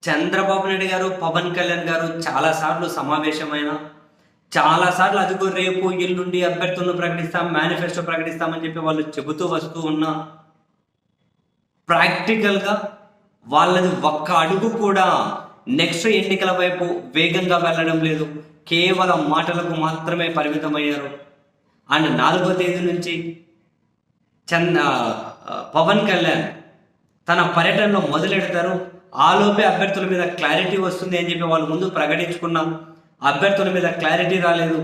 చంద్రబాబు నాయుడు గారు, పవన్ కళ్యాణ్ గారు చాలాసార్లు సమావేశమైన, చాలాసార్లు అదిగో రేపు, ఎల్లుండి అభ్యర్థులను ప్రకటిస్తాం, మేనిఫెస్టో ప్రకటిస్తామని చెప్పి వాళ్ళు చెబుతూ వస్తూ ఉన్నా ప్రాక్టికల్గా వాళ్ళది ఒక్క అడుగు కూడా నెక్స్ట్ ఎన్నికల వైపు వేగంగా వెళ్ళడం లేదు. కేవలం మాటలకు మాత్రమే పరిమితమయ్యారు. అండ్ 4వ తేదీ నుంచి పవన్ కళ్యాణ్ తన పర్యటనలో మొదలెడతారు. ఆలోపే అభ్యర్థుల మీద క్లారిటీ వస్తుంది అని చెప్పి వాళ్ళు ముందు ప్రకటించుకున్న అభ్యర్థుల మీద క్లారిటీ రాలేదు.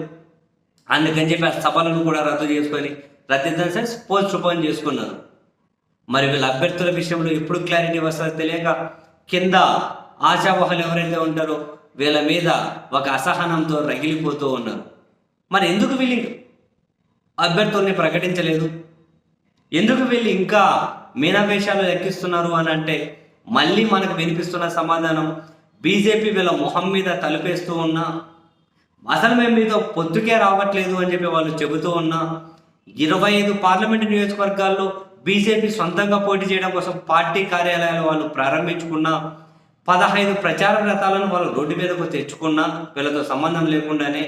అందుకని చెప్పి ఆ సభలను కూడా రద్దు సెన్స్ పోస్ట్ పోన్ చేసుకున్నారు. మరి వీళ్ళ అభ్యర్థుల విషయంలో ఎప్పుడు క్లారిటీ వస్తుందో తెలియక కింద ఆశావహులు ఎవరైతే ఉంటారో వీళ్ళ మీద ఒక అసహనంతో రగిలిపోతూ ఉన్నారు. మరి ఎందుకు వీళ్ళు అభ్యర్థుల్ని ప్రకటించలేదు? ఎందుకు వీళ్ళు ఇంకా మీనావేశాలు లెక్కిస్తున్నారు అని అంటే మళ్ళీ మనకు వినిపిస్తున్న సమాధానం, బీజేపీ వీళ్ళ మొహం మీద తలుపేస్తూ ఉన్నా, అసలు మేము మీతో పొద్దుకే రావట్లేదు అని చెప్పి వాళ్ళు చెబుతూ ఉన్నా, 25 పార్లమెంటు నియోజకవర్గాల్లో బీజేపీ సొంతంగా పోటీ చేయడం కోసం పార్టీ కార్యాలయాలు వాళ్ళు ప్రారంభించుకున్న, 15 ప్రచార రథాలను వాళ్ళు రోడ్డు మీదకు తెచ్చుకున్నా వీళ్ళతో సంబంధం లేకుండానే,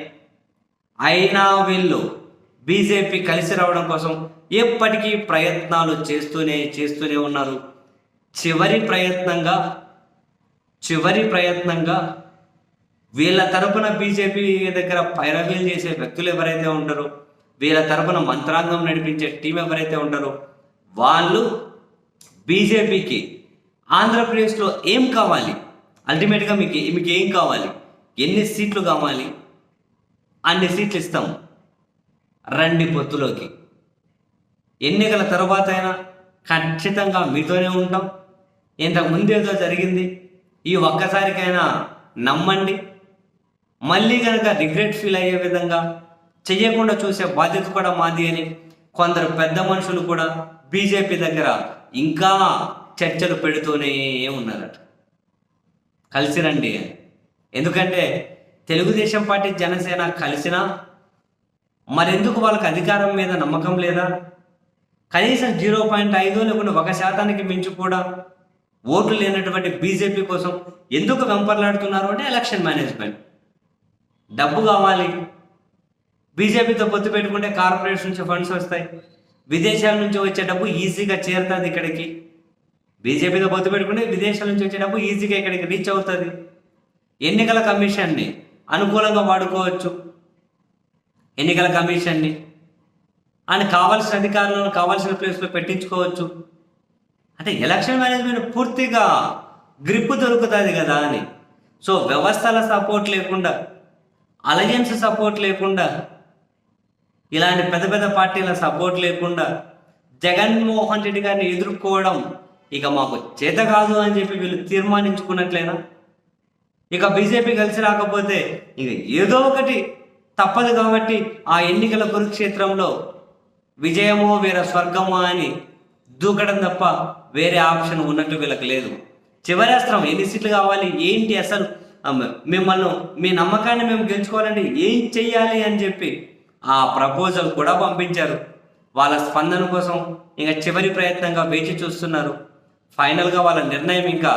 అయినా వీళ్ళు బీజేపీ కలిసి రావడం కోసం ఎప్పటికీ ప్రయత్నాలు చేస్తూనే ఉన్నారు. చివరి ప్రయత్నంగా వీళ్ళ తరపున బీజేపీ దగ్గర పైరవీలు చేసే వ్యక్తులు ఎవరైతే ఉంటారో, వీళ్ళ తరపున మంత్రాంగం నడిపించే టీం ఎవరైతే ఉంటారో వాళ్ళు బీజేపీకి ఆంధ్రప్రదేశ్లో ఏం కావాలి, అల్టిమేట్గా మీకు ఏం కావాలి, ఎన్ని సీట్లు కావాలి, అన్ని సీట్లు ఇస్తాం, రండి పొత్తులోకి, ఎన్నికల తర్వాత అయినా ఖచ్చితంగా మీతోనే ఉంటాం, ఇంతకుముందు ఏదో జరిగింది ఈ ఒక్కసారికైనా నమ్మండి, మళ్ళీ కనుక రిగ్రెట్ ఫీల్ అయ్యే విధంగా చెయ్యకుండా చూసే బాధ్యత కూడా మాది అని కొందరు పెద్ద మనుషులు కూడా బీజేపీ దగ్గర ఇంకా చర్చలు పెడుతూనే ఉన్నారట. కలిసి రండి అని. ఎందుకంటే తెలుగుదేశం పార్టీ, జనసేన కలిసినా మరెందుకు వాళ్ళకి అధికారం మీద నమ్మకం లేదా? కనీసం 0.5 లేకుండా 1% మించి కూడా ఓట్లు లేనటువంటి బీజేపీ కోసం ఎందుకు వెంపర్లాడుతున్నారు అంటే ఎలక్షన్ మేనేజ్మెంట్. డబ్బు కావాలి, బీజేపీతో పొత్తు పెట్టుకుంటే కార్పొరేట్స్ నుంచి ఫండ్స్ వస్తాయి, విదేశాల నుంచి వచ్చే డబ్బు ఈజీగా చేరుతుంది ఇక్కడికి. బీజేపీతో పొత్తు పెట్టుకుంటే విదేశాల నుంచి వచ్చే డబ్బు ఈజీగా ఇక్కడికి రీచ్ అవుతుంది. ఎన్నికల కమిషన్ని అనుకూలంగా వాడుకోవచ్చు, ఎన్నికల కమిషన్ని అని కావాల్సిన అధికారులను కావాల్సిన ప్లేస్లో పెట్టించుకోవచ్చు. అంటే ఎలక్షన్ మేనేజ్మెంట్ పూర్తిగా గ్రిప్ దొరుకుతుంది కదా అని. సో వ్యవస్థల సపోర్ట్ లేకుండా, అలయన్స్ సపోర్ట్ లేకుండా, ఇలాంటి పెద్ద పెద్ద పార్టీల సపోర్ట్ లేకుండా జగన్మోహన్ రెడ్డి గారిని ఎదుర్కోవడం ఇక మాకు చేత కాదు అని చెప్పి వీళ్ళు తీర్మానించుకున్నట్లేనా? ఇక బీజేపీ కలిసి రాకపోతే ఇక ఏదో ఒకటి తప్పదు కాబట్టి ఆ ఎన్నికల కురుక్షేత్రంలో విజయమో వీర స్వర్గమో అని దూకడం తప్ప వేరే ఆప్షన్ ఉన్నట్టు వీళ్ళకి లేదు. చివరి అస్త్రం, ఎన్ని సీట్లు కావాలి, ఏంటి అసలు, మిమ్మల్ని మీ నమ్మకాన్ని మేము గెలుచుకోవాలంటే ఏం చెయ్యాలి అని చెప్పి ఆ ప్రపోజల్ కూడా పంపించారు. వాళ్ళ స్పందన కోసం ఇంకా చివరి ప్రయత్నంగా వేచి చూస్తున్నారు. ఫైనల్గా వాళ్ళ నిర్ణయం ఇంకా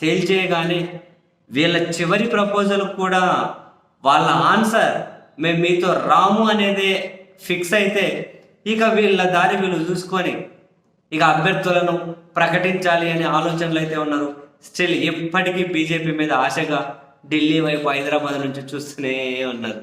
తేల్చేయగానే వీళ్ళ చివరి ప్రపోజల్ కూడా వాళ్ళ ఆన్సర్ మేము మీతో రాము అనేదే ఫిక్స్ అయితే ఇక వీళ్ళ దారి వీళ్ళు చూసుకొని ఇక అభ్యర్థులను ప్రకటించాలి అనే ఆలోచనలు అయితే ఉన్నారు. స్టిల్ ఎప్పటికీ బీజేపీ మీద ఆశగా ఢిల్లీ వైపు, హైదరాబాద్ నుంచి చూస్తూనే ఉన్నారు.